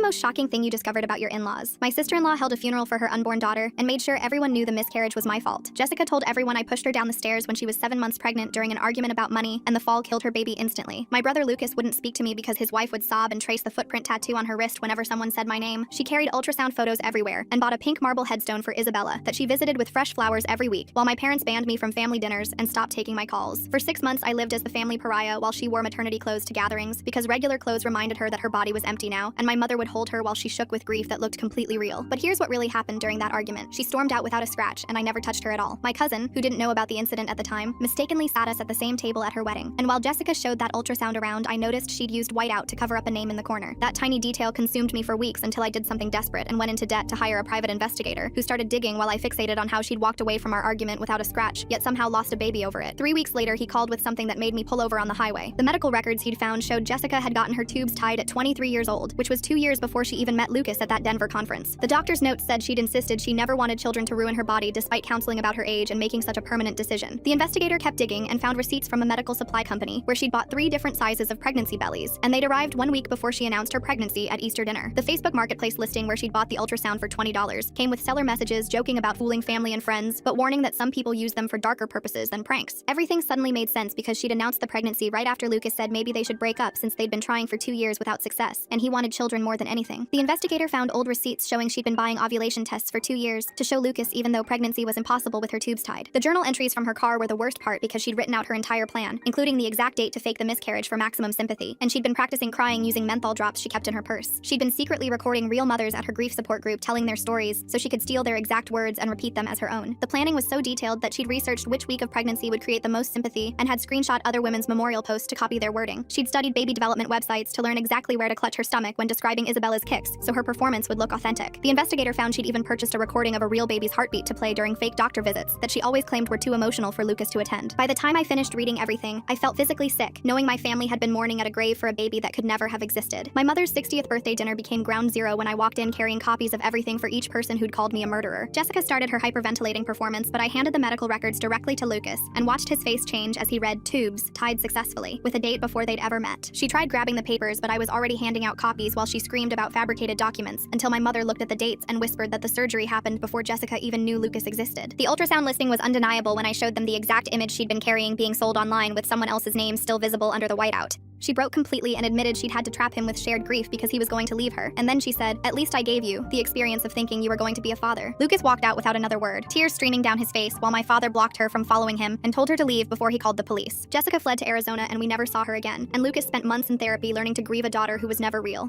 most shocking thing you discovered about your in-laws? My sister-in-law held a funeral for her unborn daughter and made sure everyone knew the miscarriage was my fault. Jessica told everyone I pushed her down the stairs when she was 7 months pregnant during an argument about money, and the fall killed her baby instantly. My brother Lucas wouldn't speak to me because his wife would sob and trace the footprint tattoo on her wrist whenever someone said my name. She carried ultrasound photos everywhere and bought a pink marble headstone for Isabella that she visited with fresh flowers every week, while my parents banned me from family dinners and stopped taking my calls. For 6 months, I lived as the family pariah while she wore maternity clothes to gatherings because regular clothes reminded her that her body was empty now, and my mother would hold her while she shook with grief that looked completely real. But here's what really happened during that argument. She stormed out without a scratch, and I never touched her at all. My cousin, who didn't know about the incident at the time, mistakenly sat us at the same table at her wedding. And while Jessica showed that ultrasound around, I noticed she'd used whiteout to cover up a name in the corner. That tiny detail consumed me for weeks until I did something desperate and went into debt to hire a private investigator who started digging while I fixated on how she'd walked away from our argument without a scratch, yet somehow lost a baby over it. 3 weeks later, he called with something that made me pull over on the highway. The medical records he'd found showed Jessica had gotten her tubes tied at 23 years old, which was 2 years before she even met Lucas at that Denver conference. The doctor's notes said she'd insisted she never wanted children to ruin her body despite counseling about her age and making such a permanent decision. The investigator kept digging and found receipts from a medical supply company where she'd bought 3 different sizes of pregnancy bellies, and they'd arrived 1 week before she announced her pregnancy at Easter dinner. The Facebook Marketplace listing where she'd bought the ultrasound for $20 came with seller messages joking about fooling family and friends, but warning that some people use them for darker purposes than pranks. Everything suddenly made sense because she'd announced the pregnancy right after Lucas said maybe they should break up since they'd been trying for 2 years without success, and he wanted children more than anything. The investigator found old receipts showing she'd been buying ovulation tests for 2 years to show Lucas even though pregnancy was impossible with her tubes tied. The journal entries from her car were the worst part because she'd written out her entire plan, including the exact date to fake the miscarriage for maximum sympathy, and she'd been practicing crying using menthol drops she kept in her purse. She'd been secretly recording real mothers at her grief support group telling their stories so she could steal their exact words and repeat them as her own. The planning was so detailed that she'd researched which week of pregnancy would create the most sympathy and had screenshot other women's memorial posts to copy their wording. She'd studied baby development websites to learn exactly where to clutch her stomach when describing Isabella's kicks so her performance would look authentic. The investigator found she'd even purchased a recording of a real baby's heartbeat to play during fake doctor visits that she always claimed were too emotional for Lucas to attend. By the time I finished reading everything, I felt physically sick, knowing my family had been mourning at a grave for a baby that could never have existed. My mother's 60th birthday dinner became ground zero when I walked in carrying copies of everything for each person who'd called me a murderer. Jessica started her hyperventilating performance, but I handed the medical records directly to Lucas and watched his face change as he read tubes tied successfully, with a date before they'd ever met. She tried grabbing the papers, but I was already handing out copies while she screamed about fabricated documents until my mother looked at the dates and whispered that the surgery happened before Jessica even knew Lucas existed. The ultrasound listing was undeniable when I showed them the exact image she'd been carrying being sold online with someone else's name still visible under the whiteout. She broke completely and admitted she'd had to trap him with shared grief because he was going to leave her. And then she said, "At least I gave you the experience of thinking you were going to be a father." Lucas walked out without another word, tears streaming down his face, while my father blocked her from following him and told her to leave before he called the police. Jessica fled to Arizona and we never saw her again, and Lucas spent months in therapy learning to grieve a daughter who was never real.